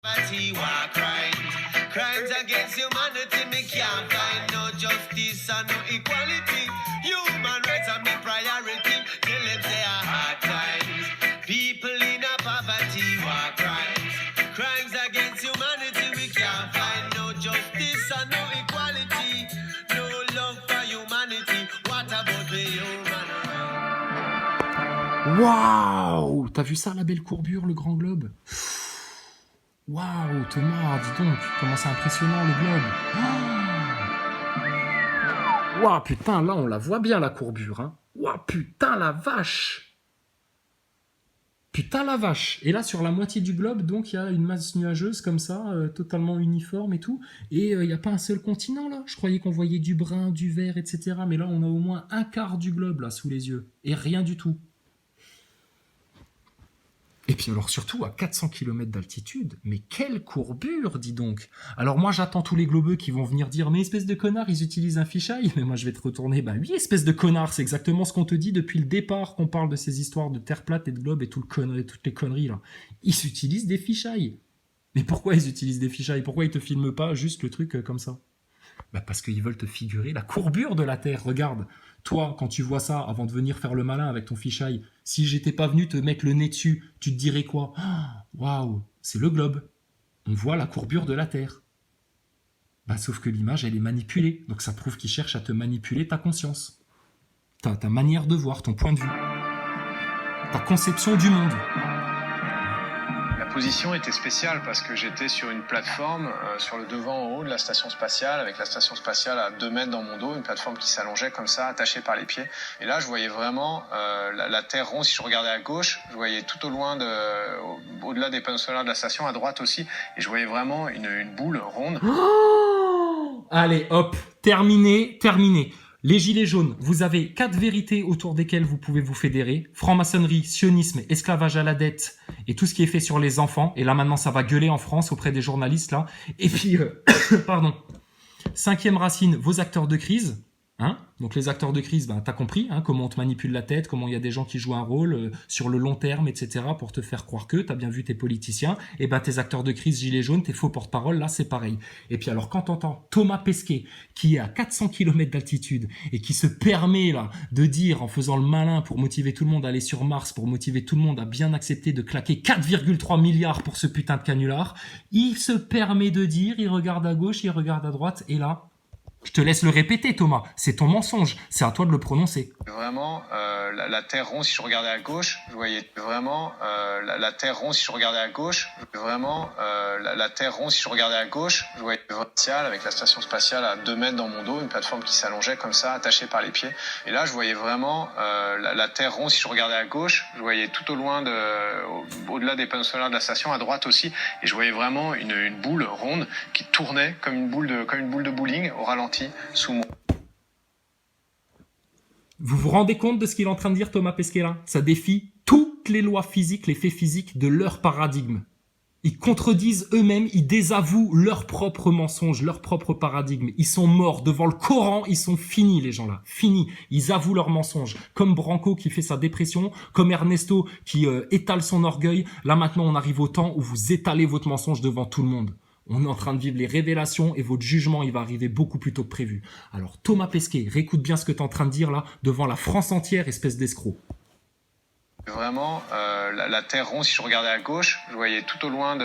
Poverty, war crimes, crimes against humanity, me can't find no justice and no equality. Human rights are my priority. Tell them say a hard times. People in a poverty, war crimes, crimes against humanity, we can't find no justice and no equality. No love for humanity. What about the human rights? Waouh! T'as vu ça, la belle courbure, le grand globe? Waouh, Thomas, dis donc, comment c'est impressionnant le globe. Waouh, putain, là on la voit bien la courbure. Hein. Waouh, putain la vache. Putain la vache. Et là sur la moitié du globe, donc il y a une masse nuageuse comme ça, totalement uniforme et tout. Et il n'y a pas un seul continent là. Je croyais qu'on voyait du brun, du vert, etc. Mais là on a au moins un quart du globe là sous les yeux. Et rien du tout. Et puis alors surtout à 400 km d'altitude, mais quelle courbure, dis donc. Alors moi j'attends tous les globeux qui vont venir dire « Mais espèce de connard, ils utilisent un fisheye ?» Mais moi je vais te retourner « Bah oui, espèce de connard, c'est exactement ce qu'on te dit depuis le départ qu'on parle de ces histoires de terre plate et de globe et toutes les conneries là. Ils utilisent des fisheyes. Mais pourquoi ils utilisent des fisheyes? Pourquoi ils te filment pas juste le truc comme ça? Bah parce qu'ils veulent te figurer la courbure de la Terre, regarde. Toi, quand tu vois ça, avant de venir faire le malin avec ton fisheye, si j'étais pas venu te mettre le nez dessus, tu te dirais quoi? Waouh, c'est le globe. On voit la courbure de la Terre. Bah, sauf que l'image, elle est manipulée. Donc ça prouve qu'ils cherchent à te manipuler ta conscience. Ta manière de voir, ton point de vue. Ta conception du monde. La position était spéciale parce que j'étais sur une plateforme sur le devant en haut de la station spatiale, avec la station spatiale à 2 mètres dans mon dos, une plateforme qui s'allongeait comme ça, attachée par les pieds. Et là, je voyais vraiment la Terre ronde. Si je regardais à gauche, je voyais tout au loin, au-delà des panneaux solaires de la station, à droite aussi, et je voyais vraiment une boule ronde. Oh, allez, hop, terminé. Les gilets jaunes, vous avez 4 vérités autour desquelles vous pouvez vous fédérer. Franc-maçonnerie, sionisme, esclavage à la dette et tout ce qui est fait sur les enfants. Et là maintenant ça va gueuler en France auprès des journalistes là. Et puis, pardon, 5e racine, vos acteurs de crise. Hein, donc les acteurs de crise, ben, t'as compris hein, comment on te manipule la tête, comment il y a des gens qui jouent un rôle sur le long terme, etc. pour te faire croire que t'as bien vu tes politiciens. Et ben tes acteurs de crise gilets jaunes, tes faux porte-parole, là c'est pareil. Et puis alors quand t'entends Thomas Pesquet qui est à 400 km d'altitude et qui se permet là de dire en faisant le malin pour motiver tout le monde à aller sur Mars, pour motiver tout le monde à bien accepter de claquer 4,3 milliards pour ce putain de canular, il se permet de dire, il regarde à gauche, il regarde à droite et là... Je te laisse le répéter, Thomas. C'est ton mensonge. C'est à toi de le prononcer. Vraiment, la Terre ronde, si je regardais à gauche, je voyais vraiment la Terre ronde, si je regardais à gauche, vraiment la Terre ronde, si je regardais à gauche, je voyais spatiale avec la station spatiale à 2 mètres dans mon dos, une plateforme qui s'allongeait comme ça, attachée par les pieds. Et là, je voyais vraiment la Terre ronde, si je regardais à gauche, je voyais tout au loin, au-delà des panneaux solaires de la station, à droite aussi, et je voyais vraiment une boule ronde qui tournait comme une boule de bowling au ralenti. Sous mon... Vous vous rendez compte de ce qu'il est en train de dire, Thomas Pesquet là? Ça défie toutes les lois physiques, les faits physiques de leur paradigme. Ils contredisent eux-mêmes, ils désavouent leur propre mensonge, leur propre paradigme. Ils sont morts devant le Coran, ils sont finis les gens là, finis. Ils avouent leurs mensonges. Comme Branco qui fait sa dépression, comme Ernesto qui étale son orgueil. Là maintenant on arrive au temps où vous étalez votre mensonge devant tout le monde. On est en train de vivre les révélations et votre jugement, il va arriver beaucoup plus tôt que prévu. Alors Thomas Pesquet, réécoute bien ce que tu es en train de dire là, devant la France entière, espèce d'escroc. Vraiment, la Terre ronde, si je regardais à gauche, je voyais tout au loin,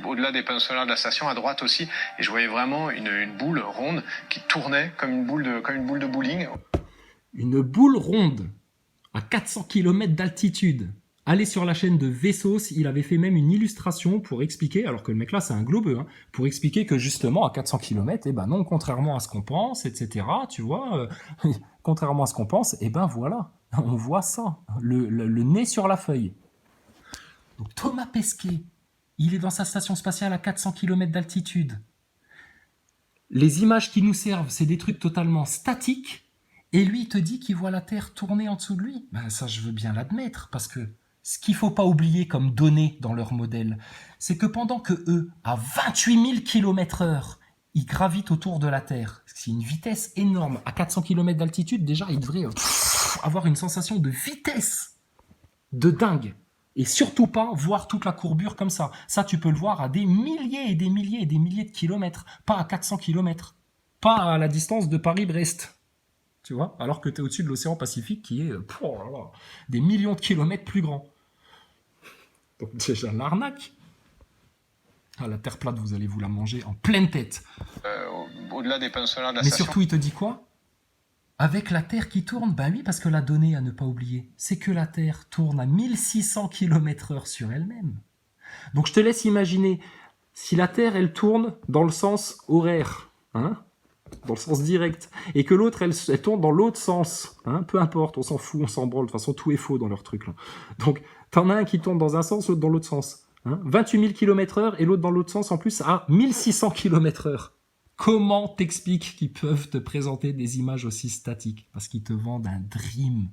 au-delà des panneaux solaires de la station, à droite aussi, et je voyais vraiment une boule ronde qui tournait comme une boule de bowling. Une boule ronde à 400 km d'altitude. Allez sur la chaîne de Vessos, il avait fait même une illustration pour expliquer, alors que le mec là c'est un globeux, hein, pour expliquer que justement à 400 km, eh ben non, contrairement à ce qu'on pense, etc., tu vois, contrairement à ce qu'on pense, eh ben voilà, on voit ça, le nez sur la feuille. Donc Thomas Pesquet, il est dans sa station spatiale à 400 km d'altitude. Les images qui nous servent, c'est des trucs totalement statiques, et lui il te dit qu'il voit la Terre tourner en dessous de lui. Ben ça je veux bien l'admettre, parce que ce qu'il ne faut pas oublier comme données dans leur modèle, c'est que pendant que eux, à 28 000 km/h, ils gravitent autour de la Terre, c'est une vitesse énorme, à 400 km d'altitude, déjà, ils devraient avoir une sensation de vitesse de dingue. Et surtout pas voir toute la courbure comme ça. Ça, tu peux le voir à des milliers et des milliers et des milliers de kilomètres, pas à 400 kilomètres, pas à la distance de Paris-Brest. Tu vois, alors que tu es au-dessus de l'océan Pacifique qui est oh là là, des millions de kilomètres plus grand. Donc déjà l'arnaque. Ah, la Terre plate, vous allez vous la manger en pleine tête. Au-delà des panneaux solaires de la Mais station. surtout, il te dit quoi? Avec la Terre qui tourne, bah oui, parce que la donnée à ne pas oublier, c'est que la Terre tourne à 1600 km/h sur elle-même. Donc je te laisse imaginer, si la Terre, elle tourne dans le sens horaire, hein, dans le sens direct, et que l'autre, elle tourne dans l'autre sens, hein, peu importe, on s'en fout, on s'en branle, de toute façon, tout est faux dans leur truc, là. Donc, t'en as un qui tourne dans un sens, l'autre dans l'autre sens. Hein, 28 000 km/h, et l'autre dans l'autre sens, en plus, à 1600 km/h. Comment t'expliques qu'ils peuvent te présenter des images aussi statiques? Parce qu'ils te vendent un dream.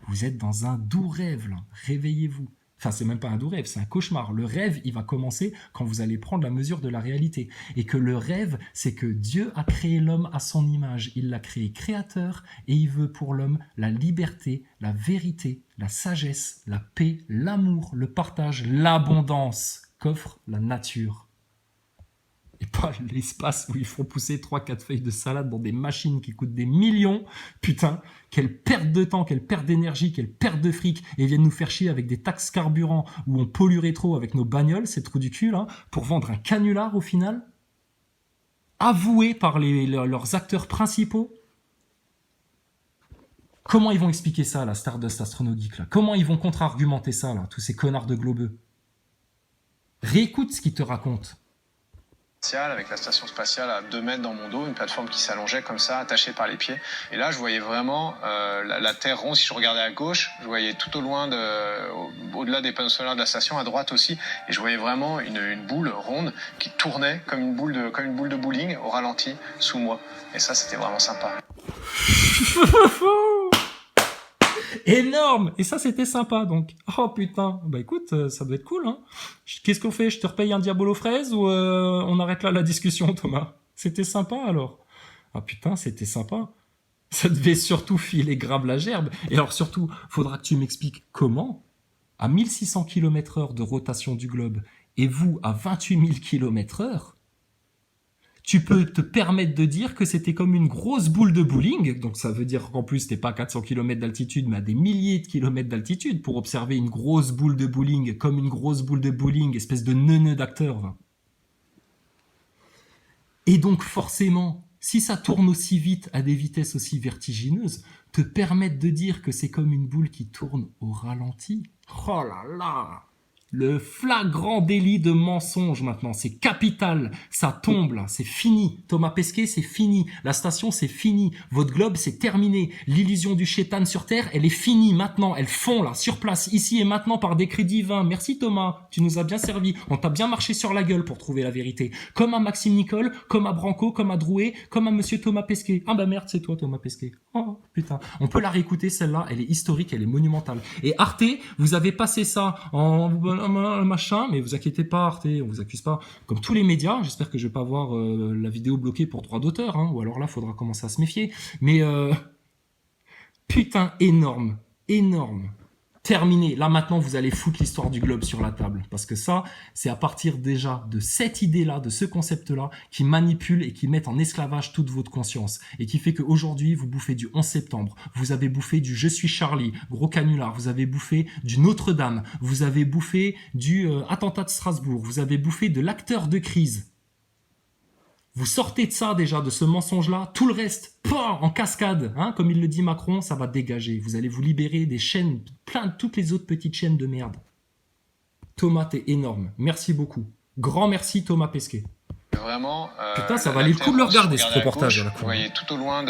Vous êtes dans un doux rêve, là. Réveillez-vous. Enfin, c'est même pas un doux rêve, c'est un cauchemar. Le rêve, il va commencer quand vous allez prendre la mesure de la réalité. Et que le rêve, c'est que Dieu a créé l'homme à son image. Il l'a créé créateur et il veut pour l'homme la liberté, la vérité, la sagesse, la paix, l'amour, le partage, l'abondance qu'offre la nature. Et pas l'espace où ils font pousser 3-4 feuilles de salade dans des machines qui coûtent des millions. Putain, quelle perte de temps, quelle perte d'énergie, quelle perte de fric. Et ils viennent nous faire chier avec des taxes carburant où on polluerait trop avec nos bagnoles, c'est trou du cul, là, pour vendre un canular au final. Avoué par leurs acteurs principaux. Comment ils vont expliquer ça, la Stardust Astronogeek, là? Comment ils vont contre-argumenter ça, là, tous ces connards de globeux? Réécoute ce qu'ils te racontent. Avec la station spatiale à 2 mètres dans mon dos, une plateforme qui s'allongeait comme ça, attachée par les pieds. Et là, je voyais vraiment la Terre ronde. Si je regardais à gauche, je voyais tout au loin, au-delà des panneaux solaires de la station, à droite aussi. Et je voyais vraiment une boule ronde qui tournait comme une boule de bowling au ralenti sous moi. Et ça, c'était vraiment sympa. Énorme! Et ça, c'était sympa, donc. Oh putain. Bah écoute, ça doit être cool, hein. Qu'est-ce qu'on fait? Je te repaye un diabolo fraise ou on arrête là la discussion, Thomas? C'était sympa, alors. Ah putain, c'était sympa. Ça devait surtout filer grave la gerbe. Et alors surtout, faudra que tu m'expliques comment, à 1600 km/h de rotation du globe, et vous à 28 000 km/h, tu peux te permettre de dire que c'était comme une grosse boule de bowling. Donc ça veut dire qu'en plus, t'es pas à 400 km d'altitude, mais à des milliers de kilomètres d'altitude pour observer une grosse boule de bowling, comme une grosse boule de bowling, espèce de neuneu d'acteur. Va. Et donc forcément, si ça tourne aussi vite, à des vitesses aussi vertigineuses, te permettre de dire que c'est comme une boule qui tourne au ralenti. Oh là là! Le flagrant délit de mensonge maintenant, c'est capital, ça tombe là, c'est fini. Thomas Pesquet, c'est fini. La station, c'est fini. Votre globe, c'est terminé. L'illusion du chétan sur Terre, elle est finie maintenant. Elle fond là, sur place, ici et maintenant par décret divin. Merci Thomas, tu nous as bien servi. On t'a bien marché sur la gueule pour trouver la vérité. Comme à Maxime Nicole, comme à Branco, comme à Drouet, comme à Monsieur Thomas Pesquet. Ah bah merde, c'est toi Thomas Pesquet. Oh putain, on peut la réécouter celle-là, elle est historique, elle est monumentale. Et Arte, vous avez passé ça en machin, mais vous inquiétez pas Arte, on vous accuse pas. Comme tous les médias, j'espère que je vais pas avoir la vidéo bloquée pour droit d'auteur, hein, ou alors là, faudra commencer à se méfier. Mais putain, énorme, énorme. Terminé. Là maintenant, vous allez foutre l'histoire du globe sur la table. Parce que ça, c'est à partir déjà de cette idée-là, de ce concept-là, qui manipule et qui met en esclavage toute votre conscience. Et qui fait qu'aujourd'hui, vous bouffez du 11 septembre. Vous avez bouffé du Je suis Charlie, gros canular. Vous avez bouffé du Notre-Dame. Vous avez bouffé du attentat de Strasbourg. Vous avez bouffé de l'acteur de crise. Vous sortez de ça déjà, de ce mensonge-là, tout le reste, en cascade, hein, comme il le dit Macron, ça va dégager. Vous allez vous libérer des chaînes, plein de toutes les autres petites chaînes de merde. Thomas, t'es énorme. Merci beaucoup. Grand merci Thomas Pesquet. Vraiment. Putain, ça valait le coup de le regarder, ce reportage. Gauche, je voyais tout au loin,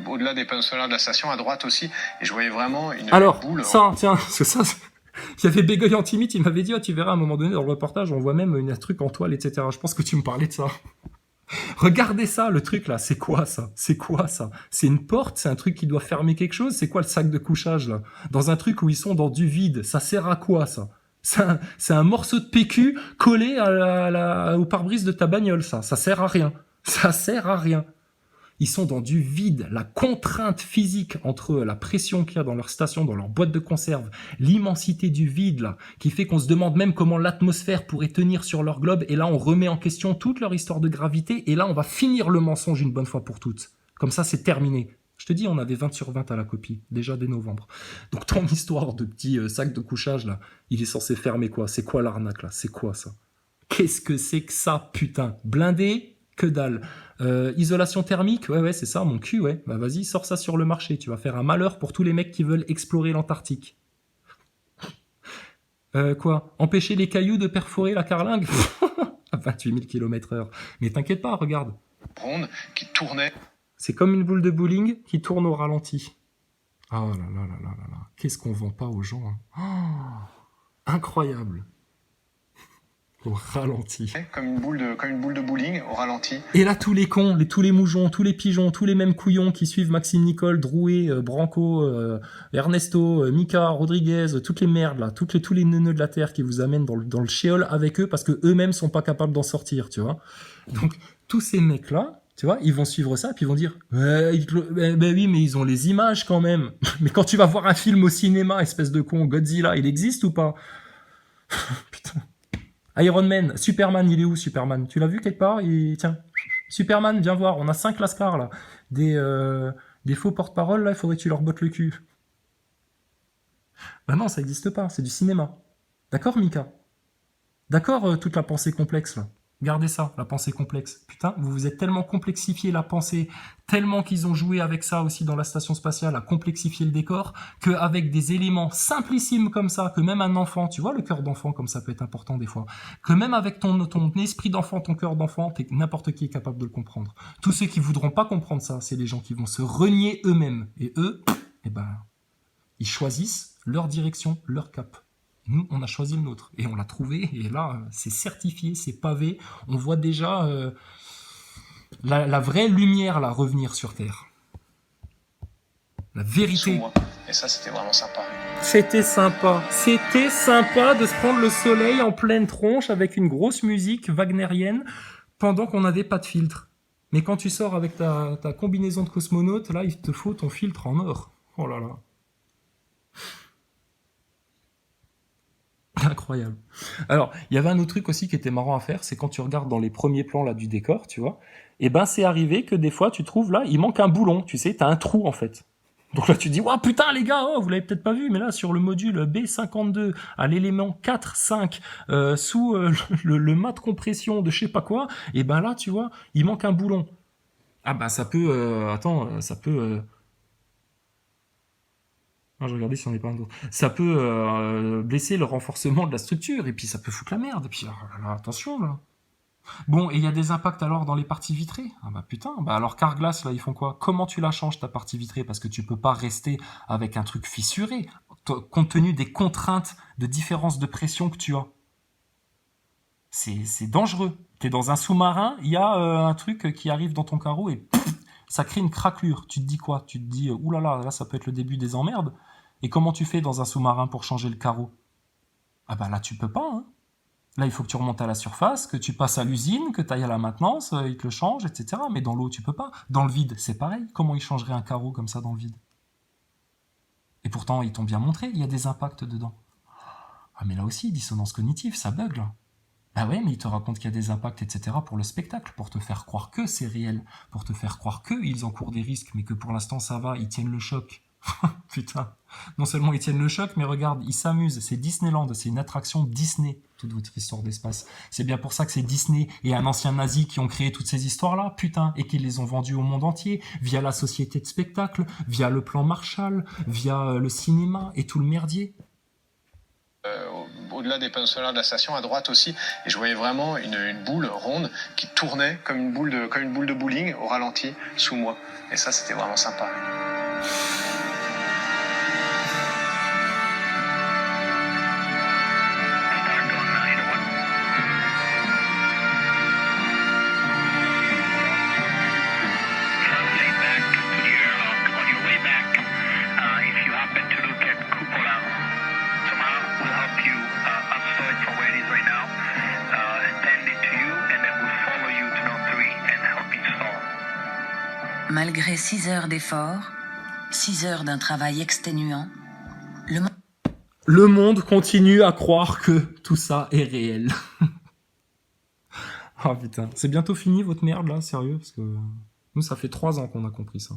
au-delà des panneaux solaires de la station, à droite aussi, et je voyais vraiment une boule. Ça, tiens, parce que ça... Il y avait Bégoy Antimite, il m'avait dit, tu verras à un moment donné dans le reportage, on voit même un truc en toile, etc. Je pense que tu me parlais de ça. Regardez ça, le truc là, c'est quoi ça? C'est quoi ça? C'est une porte? C'est un truc qui doit fermer quelque chose? C'est quoi le sac de couchage là? Dans un truc où ils sont dans du vide, ça sert à quoi ça? C'est un morceau de PQ collé au pare-brise de ta bagnole, ça sert à rien. Ça sert à rien. Ils sont dans du vide, la contrainte physique entre la pression qu'il y a dans leur station, dans leur boîte de conserve, l'immensité du vide là, qui fait qu'on se demande même comment l'atmosphère pourrait tenir sur leur globe, et là on remet en question toute leur histoire de gravité, et là on va finir le mensonge une bonne fois pour toutes. Comme ça c'est terminé. Je te dis, on avait 20 sur 20 à la copie, déjà dès novembre. Donc ton histoire de petit sac de couchage là, il est censé fermer quoi? C'est quoi l'arnaque là? C'est quoi ça? Qu'est-ce que c'est que ça, putain? Blindé? Que dalle. Isolation thermique? Ouais, c'est ça, mon cul, ouais. Bah vas-y, sors ça sur le marché. Tu vas faire un malheur pour tous les mecs qui veulent explorer l'Antarctique. Quoi? Empêcher les cailloux de perforer la carlingue? À 28 000 km/h. Mais t'inquiète pas, regarde. Ronde qui tournait. C'est comme une boule de bowling qui tourne au ralenti. Oh là là là là là là. Qu'est-ce qu'on vend pas aux gens, hein? Oh, incroyable. Au ralenti. Comme une boule de bowling au ralenti. Et là, tous les cons, tous les moujons, tous les pigeons, tous les mêmes couillons qui suivent Maxime Nicole, Drouet, Branco, Ernesto, Mika, Rodriguez, toutes les merdes là, tous les neuneux de la terre qui vous amènent dans le shéol avec eux parce que eux-mêmes sont pas capables d'en sortir, tu vois. Donc tous ces mecs là, tu vois, ils vont suivre ça puis ils vont dire ben oui, mais ils ont les images quand même. Mais quand tu vas voir un film au cinéma, espèce de con, Godzilla, il existe ou pas? Putain. Iron Man, Superman, il est où Superman? Tu l'as vu quelque part? Tiens, Superman, viens voir, on a 5 lascars là. Des faux porte-parole là, il faudrait que tu leur bottes le cul. Bah non, ça n'existe pas, c'est du cinéma. D'accord, Mika? D'accord, toute la pensée complexe là. Gardez ça, la pensée complexe. Putain, vous vous êtes tellement complexifié la pensée, tellement qu'ils ont joué avec ça aussi dans la station spatiale, à complexifier le décor, qu'avec des éléments simplissimes comme ça, que même un enfant, tu vois le cœur d'enfant comme ça peut être important des fois, que même avec ton esprit d'enfant, ton cœur d'enfant, n'importe qui est capable de le comprendre. Tous ceux qui voudront pas comprendre ça, c'est les gens qui vont se renier eux-mêmes. Et eux, eh ben, ils choisissent leur direction, leur cap. Nous, on a choisi le nôtre et on l'a trouvé. Et là, c'est certifié, c'est pavé. On voit déjà la vraie lumière là revenir sur Terre. La vérité. Et ça, c'était vraiment sympa. C'était sympa. C'était sympa de se prendre le soleil en pleine tronche avec une grosse musique wagnérienne pendant qu'on n'avait pas de filtre. Mais quand tu sors avec ta combinaison de cosmonaute, là, il te faut ton filtre en or. Oh là là. Incroyable. Alors, il y avait un autre truc aussi qui était marrant à faire, c'est quand tu regardes dans les premiers plans là du décor, tu vois, et ben c'est arrivé que des fois tu trouves là, il manque un boulon, tu sais, t'as un trou en fait. Donc là tu dis, oh putain les gars, vous l'avez peut-être pas vu, mais là sur le module B52, à l'élément 4-5, sous le mât de compression de je sais pas quoi, et ben là tu vois, il manque un boulon. Ah bah ça peut, ça peut... je regardais si on n'est pas un autre. Ça peut blesser le renforcement de la structure, et puis ça peut foutre la merde, et puis là, attention là. Bon, et il y a des impacts alors dans les parties vitrées? Ah bah putain, bah alors Carglass là, ils font quoi? Comment tu la changes ta partie vitrée? Parce que tu peux pas rester avec un truc fissuré, compte tenu des contraintes de différence de pression que tu as. C'est dangereux. T'es dans un sous-marin, il y a un truc qui arrive dans ton carreau et ça crée une craquelure. Tu te dis quoi? Tu te dis, oulala, là ça peut être le début des emmerdes. Et comment tu fais dans un sous-marin pour changer le carreau? Ah bah là tu peux pas, hein. Là il faut que tu remontes à la surface, que tu passes à l'usine, que tu ailles à la maintenance, ils te le changent, etc. Mais dans l'eau tu peux pas. Dans le vide c'est pareil. Comment ils changeraient un carreau comme ça dans le vide? Et pourtant ils t'ont bien montré, il y a des impacts dedans. Ah mais là aussi, dissonance cognitive, ça bug là. Ah ouais, mais il te raconte qu'il y a des impacts, etc. pour le spectacle, pour te faire croire que c'est réel, pour te faire croire qu'ils encourent des risques, mais que pour l'instant ça va, ils tiennent le choc. Putain, non seulement ils tiennent le choc, mais regarde, ils s'amusent, c'est Disneyland, c'est une attraction Disney, toute votre histoire d'espace. C'est bien pour ça que c'est Disney et un ancien nazi qui ont créé toutes ces histoires-là, putain, et qui les ont vendues au monde entier, via la société de spectacle, via le plan Marshall, via le cinéma et tout le merdier. Au-delà des panneaux solaires de la station, à droite aussi, et je voyais vraiment une boule ronde qui tournait comme une boule de bowling au ralenti sous moi. Et ça, c'était vraiment sympa. Malgré 6 heures d'effort, 6 heures d'un travail exténuant, Le monde continue à croire que tout ça est réel. Oh putain, c'est bientôt fini votre merde là, sérieux? Parce que nous, ça fait 3 ans qu'on a compris ça.